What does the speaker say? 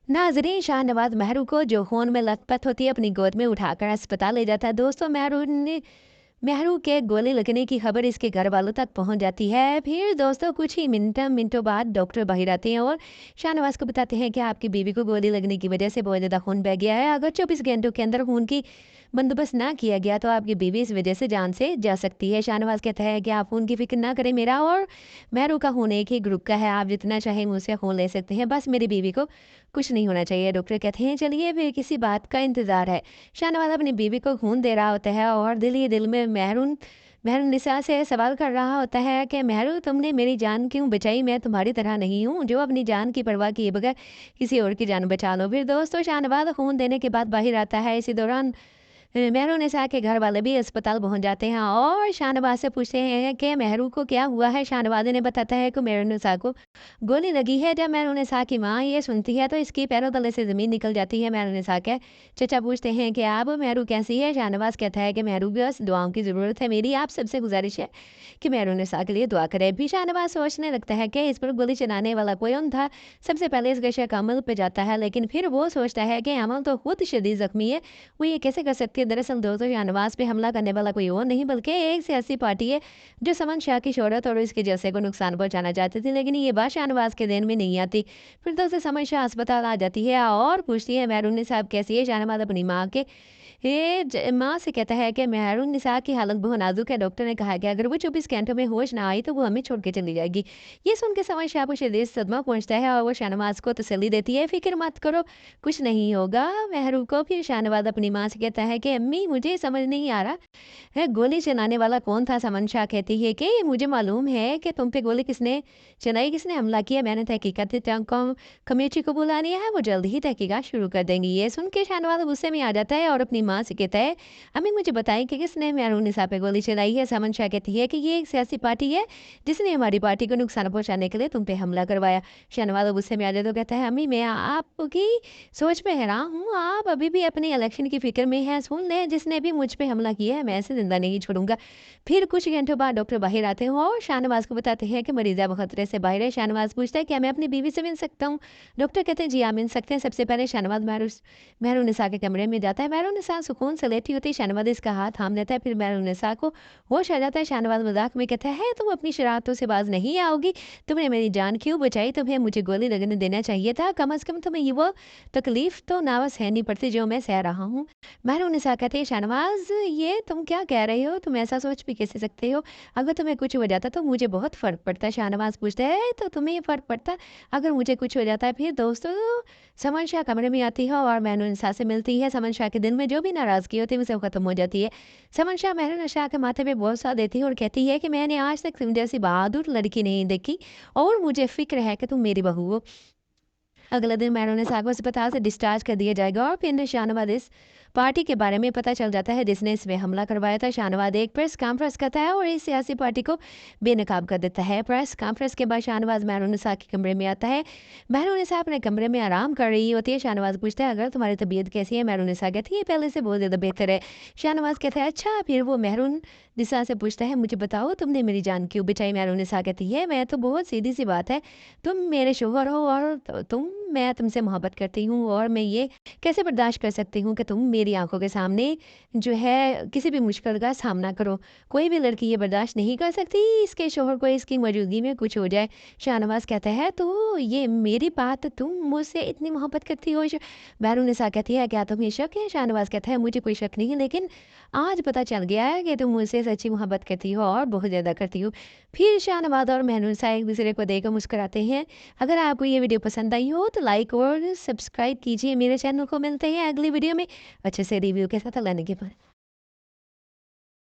नाजरीन, शाहनवाज महरू को जो खून में लथपथ होती है अपनी गोद में उठाकर अस्पताल ले जाता है। दोस्तों, महरू के गोली लगने की खबर इसके घर वालों तक पहुंच जाती है। फिर दोस्तों कुछ ही मिनटों बाद डॉक्टर बाहर आते हैं और शाहनवाज को बताते हैं कि आपकी बीवी को गोली लगने की वजह से बहुत ज़्यादा खून बह गया है। अगर 24 घंटों के अंदर खून की बंदोबस्त ना किया गया तो आपकी बीवी इस वजह से जान से जा सकती है। शाहनवाज कहता है कि आप खून की फिक्र ना करें, मेरा और महरू का खून एक ही ग्रुप का है, आप जितना चाहे मुझसे खून ले सकते हैं, बस मेरी बीवी को कुछ नहीं होना चाहिए। डॉक्टर कहते हैं चलिए फिर किसी बात का इंतजार है। शाहनवाज अपनी बीवी को खून दे रहा होता है और दिल ही दिल में मेहरुनिसा से सवाल कर रहा होता है कि महरू, तुमने मेरी जान क्यों बचाई? मैं तुम्हारी तरह नहीं हूँ जो अपनी जान की परवाह किए बगैर किसी और की जान बचा लो। फिर दोस्तों शाहनवाज खून देने के बाद बाहर आता है। इसी दौरान मेहरुनिसा के घर वाले भी अस्पताल पहुंच जाते हैं और शाहनवाज से पूछते हैं कि महरू को क्या हुआ है। शाहनवाज ने बताता है कि मेहरुनिसा को गोली लगी है। जब मेहरुनिसा की माँ ये सुनती है तो इसकी पैरों तले से ज़मीन निकल जाती है। मेहरुनिसा के चचा पूछते हैं कि अब महरू कैसी है? शाहनवाज कहता है कि महरू बस दुआओं की ज़रूरत है, मेरी आप सबसे गुजारिश है कि मेहरुनिसा के लिए दुआ करें। भी शाहनवाज सोचने लगता है कि इस पर गोली चलाने वाला कौन था। सबसे पहले इस गशे का अमल पे जाता है, लेकिन फिर वो सोचता है कि अमल तो खुद शदीद जख्मी है, वो ये कैसे कर सकती है? दरअसल दोस्तों, शाहनवाज पे हमला करने वाला कोई और नहीं बल्कि एक सियासी पार्टी है जो समन शाह की शोहरत और इसके जलसे को नुकसान पहुंचाना चाहती थी, लेकिन ये बात शाहनवाज के दिन में नहीं आती। फिर दोस्तों समन शाह अस्पताल आ जाती है और पूछती है मेहरून साहब कैसी है? शाहनवाज अपनी माँ के माँ से कहता है कि मेहरुनिसा की हालत बहुत नाजुक है। डॉक्टर ने कहा कि अगर वो 24 घंटों में होश ना आई तो वो हमें छोड़ के चली जाएगी। ये सुन के समझ शाह को शदीद सदमा पहुंचता है और वो शाहनवाज को तसल्ली देती है, फिक्र मत करो, कुछ नहीं होगा महरू को। फिर शाहनवाज अपनी माँ से कहता है कि अम्मी, मुझे समझ नहीं आ रहा है गोली चलाने वाला कौन था। समन शाह कहती है कि मुझे मालूम है कि तुम पे गोली किसने चलाई, किसने हमला किया। मैंने तहकीकात कमेटी को बुला लिया है, वो जल्द ही तहकीकात शुरू कर देंगी। ये सुन के शाहनवाज गुस्से में आ जाता है और अपनी माँ से कहता है, अम्मी मुझे बताएं कि किसने मेहरुनिसा पे गोली चलाई है। समन शाह कहती है कि ये एक सियासी पार्टी है जिसने हमारी पार्टी को नुकसान पहुंचाने के लिए तुम पे हमला करवाया। शाहनवाज गुस्से में आ जाए तो कहता है, अम्मी मैं आपकी सोच पे हैरान हूँ, आप अभी भी अपने इलेक्शन की फिक्र में हैं। सुन लें, जिसने भी मुझ पे हमला किया है मैं इसे जिंदा नहीं छोड़ूंगा। फिर कुछ घंटों बाद डॉक्टर बाहर आते हैं और शाहनवाज को बताते हैं कि मरीजा बहुत खतरे से बाहर है। शाहनवाज पूछता है क्या मैं अपनी बीवी से मिल सकता हूँ? डॉक्टर कहते हैं जी आप मिल सकते हैं। सबसे पहले शाहनवाज मेहरुनिसा के कमरे में जाता है। मेहरुनिसा सुकून से लेटी होती है। शाहनवाज इसका हाथ थाम लेता है। फिर मेहरुनिसा को होश आ जाता है। शाहनवाज मजाक में कहता है, तुम अपनी शरारतों से बाज नहीं आओगी, तुमने मेरी जान क्यों बचाई? तुम्हें मुझे गोली लगने देना चाहिए था, कम से कम तुम्हें ये वो तकलीफ तो ना सहनी पड़ती जो मैं सह रहा हूँ। मेहरुनिसा कहती है, शाहनवाज ये तुम क्या कह रहे हो? तुम ऐसा सोच भी कैसे सकते हो? अगर तुम्हें कुछ हो जाता तो मुझे बहुत फ़र्क पड़ता। शाहनवाज पूछता है, तो तुम्हें ये फ़र्क पड़ता अगर मुझे कुछ हो जाता है? फिर दोस्तों समन शाह कमरे में आती है और मेहरुनिसा से मिलती है। समन शाह के दिल में जो भी नाराज़गी होती है वो सब खत्म हो जाती है। समन शाह मेहरुनिसा के माथे पे बहुत सा देती है और कहती है कि मैंने आज तक तुम जैसी बहादुर लड़की नहीं देखी और मुझे फ़िक्र है कि तुम मेरी बहू हो। अगले दिन मेहरुनिसा को अस्पताल से डिस्चार्ज कर दिया जाएगा और फिर शाहनवाज इस पार्टी के बारे में पता चल जाता है जिसने इसमें हमला करवाया था। शाहनवाज एक प्रेस कॉन्फ्रेंस करता है और इस सियासी पार्टी को बेनकाब कर देता है। प्रेस कॉन्फ्रेंस के बाद शाहनवाज मेहरुनिसा के कमरे में आता है। मेहरुनिसा अपने कमरे में आराम कर रही होती है। शाहनवाज पूछता है, अगर तुम्हारी तबीयत कैसी है? मेहरुनिसा कहती है, पहले से बहुत ज़्यादा बेहतर है। शाहनवाज कहता है, अच्छा। फिर वो मेहरुनिसा से पूछता है, मुझे बताओ तुमने मेरी जान क्यों बचाई? मेहरुनिसा कहती है, मैं तो बहुत सीधी सी बात है, तुम मेरे शोहर हो और मैं तुमसे मोहब्बत करती हूँ और मैं ये कैसे बर्दाश्त कर सकती हूँ कि तुम मेरी आंखों के सामने जो है किसी भी मुश्किल का सामना करो। कोई भी लड़की ये बर्दाश्त नहीं कर सकती इसके शोहर को इसकी मौजूदगी में कुछ हो जाए। शाहनवाज कहता है, तो ये मेरी बात, तुम मुझसे इतनी मोहब्बत करती हो? बैरूनिसा कहती है, क्या तुम्हें शक है? शाहनवाज कहता है, मुझे कोई शक नहीं, लेकिन आज पता चल गया है कि तुम मुझसे सच्ची मोहब्बत करती हो और बहुत ज़्यादा करती हो। फिर शाहनवाज और बैरूनिसा एक दूसरे को देखकर मुस्कुराते हैं। अगर आपको ये वीडियो पसंद आई हो तो लाइक और सब्सक्राइब कीजिए मेरे चैनल को। मिलते हैं अगली वीडियो में अच्छे से रिव्यू के साथ। अल्लाह ने के